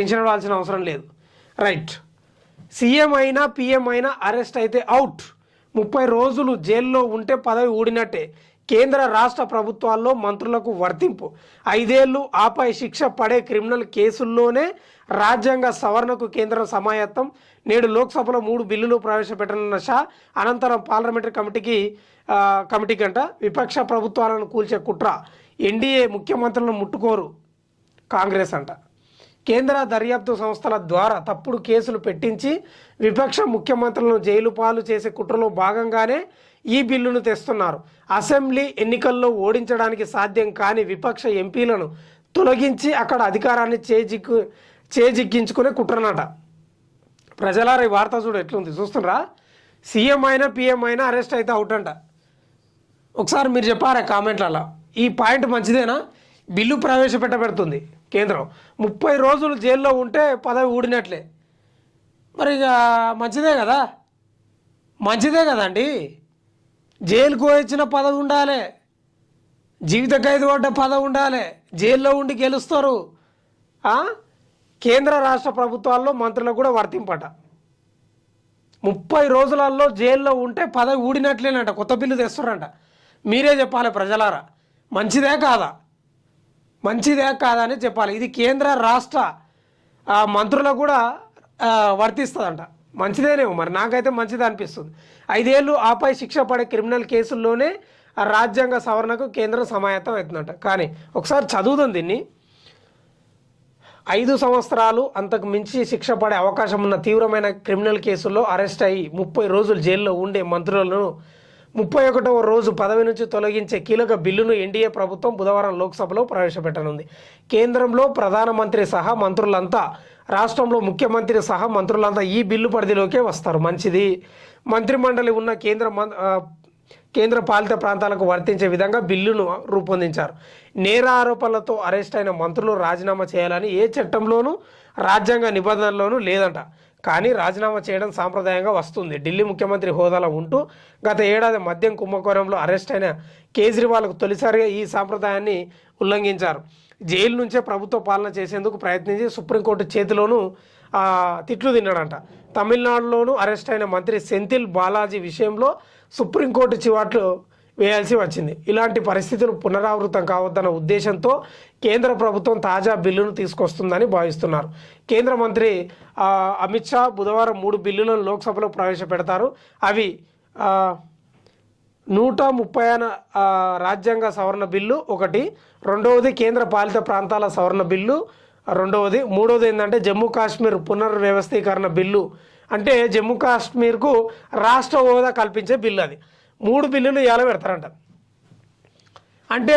Tension పడాల్సిన అవసరం లేదు. రైట్. సీఎం అయినా పిఎం అయినా అరెస్ట్ అయితే అవుట్. 30 రోజులు జైల్లో ఉంటే పదవి ఊడినట్టే. కేంద్ర రాష్ట్ర ప్రభుత్వాల్లో మంత్రులకు వర్తింపు. 5 ఏళ్లు ఆపై శిక్ష పడే క్రిమినల్ కేసుల్లోనే రాజ్యాంగ సవరణకు కేంద్రం సమాయత్తం. నేడు లోక్సభలో 3 బిల్లులు ప్రవేశపెట్టనున్న షా అనంతరం పార్లమెంటరీ కమిటీ గంట. విపక్ష ప్రభుత్వాలను కూల్చే కుట్ర. ఎన్డీఏ ముఖ్యమంత్రులను ముట్టుకోరు కాంగ్రెస్ అంట. కేంద్ర దర్యాప్తు సంస్థల ద్వారా తప్పుడు కేసులు పెట్టించి విపక్ష ముఖ్యమంత్రులను జైలు పాలు చేసే కుట్రలో భాగంగానే ఈ బిల్లును తెస్తున్నారు. అసెంబ్లీ ఎన్నికల్లో ఓడించడానికి సాధ్యం కాని విపక్ష ఎంపీలను తొలగించి అక్కడ అధికారాన్ని చేజిక్కించుకునే కుట్రనట. ప్రజలారా ఈ వార్త చూడు ఎట్లుంది చూస్తున్నారా? సీఎం అయినా పిఎం అయినా అరెస్ట్ అయితే అవుట్ అంట. ఒకసారి మీరు చెప్పారా కామెంట్లలో, ఈ పాయింట్ మంచిదేనా? బిల్లు ప్రవేశపెట్టబెడుతుంది కేంద్రం. 30 రోజులు జైల్లో ఉంటే పదవి ఊడినట్లే. మరి ఇక మంచిదే కదా, మంచిదే కదండి. జైలుకు వచ్చిన పదవి ఉండాలి, జీవిత ఖైదు పడ్డ పదవి ఉండాలి, జైల్లో ఉండి గెలుస్తారు. కేంద్ర రాష్ట్ర ప్రభుత్వాల్లో మంత్రులకు కూడా వర్తింపట. 30 రోజులలో జైల్లో ఉంటే పదవి ఊడినట్లేనంట. కొత్త బిల్లు తెస్తారంట. మీరే చెప్పాలి ప్రజలారా, మంచిదే కాదా, మంచిదే కాదా అని చెప్పాలి. ఇది కేంద్ర రాష్ట్ర మంత్రులకు కూడా వర్తిస్తుందంట. మంచిదేనేమో మరి, నాకైతే మంచిదే అనిపిస్తుంది. 5 ఏళ్లు ఆపై శిక్ష పడే క్రిమినల్ కేసుల్లోనే రాజ్యాంగ సవరణకు కేంద్రం సమాయత్తం అవుతుందంట. కానీ ఒకసారి చదువుదాం దీన్ని. 5 సంవత్సరాలు అంతకు మించి శిక్ష పడే అవకాశం ఉన్న తీవ్రమైన క్రిమినల్ కేసుల్లో అరెస్ట్ అయ్యి 30 రోజులు జైల్లో ఉండే మంత్రులను 31వ రోజు పదవి నుంచి తొలగించే కీలక బిల్లును ఎన్డీఏ ప్రభుత్వం బుధవారం లోక్సభలో ప్రవేశపెట్టనుంది. కేంద్రంలో ప్రధానమంత్రి సహా మంత్రులంతా, రాష్ట్రంలో ముఖ్యమంత్రి సహా మంత్రులంతా ఈ బిల్లు పరిధిలోకే వస్తారు. మంచిది. మంత్రిమండలి ఉన్న కేంద్ర పాలిత ప్రాంతాలకు వర్తించే విధంగా బిల్లును రూపొందించారు. నేర ఆరోపణలతో అరెస్ట్ అయిన మంత్రులు రాజీనామా చేయాలని ఏ చట్టంలోనూ రాజ్యాంగ నిబంధనలోనూ లేదంట. కానీ రాజీనామా చేయడం సాంప్రదాయంగా వస్తుంది. ఢిల్లీ ముఖ్యమంత్రి హోదాలో ఉంటూ గత ఏడాది మద్యం కుంభకోణంలో అరెస్ట్ అయిన కేజ్రీవాల్కు తొలిసారిగా ఈ సాంప్రదాయాన్ని ఉల్లంఘించారు. జైలు నుంచే ప్రభుత్వ పాలన చేసేందుకు ప్రయత్నించి సుప్రీంకోర్టు చేతిలోనూ తిట్లు తిన్నాడంట. తమిళనాడులోనూ అరెస్ట్ అయిన మంత్రి సెంథిల్ బాలాజీ విషయంలో సుప్రీంకోర్టు చివాట్లు వేయాల్సి వచ్చింది. ఇలాంటి పరిస్థితులు పునరావృతం కావద్దన్న ఉద్దేశంతో కేంద్ర ప్రభుత్వం తాజా బిల్లును తీసుకొస్తుందని భావిస్తున్నారు. కేంద్ర మంత్రి అమిత్ షా బుధవారం 3 బిల్లులను లోక్సభలో ప్రవేశపెడతారు. అవి 130 రాజ్యాంగ సవరణ బిల్లు ఒకటి, రెండవది కేంద్ర పాలిత ప్రాంతాల సవరణ బిల్లు రెండవది, మూడవది ఏంటంటే జమ్మూ కాశ్మీర్ పునర్వ్యవస్థీకరణ బిల్లు. అంటే జమ్మూ కాశ్మీర్కు రాష్ట్ర హోదా కల్పించే బిల్లు. అది 3 బిల్లులు ఇవాళ పెడతారంట. అంటే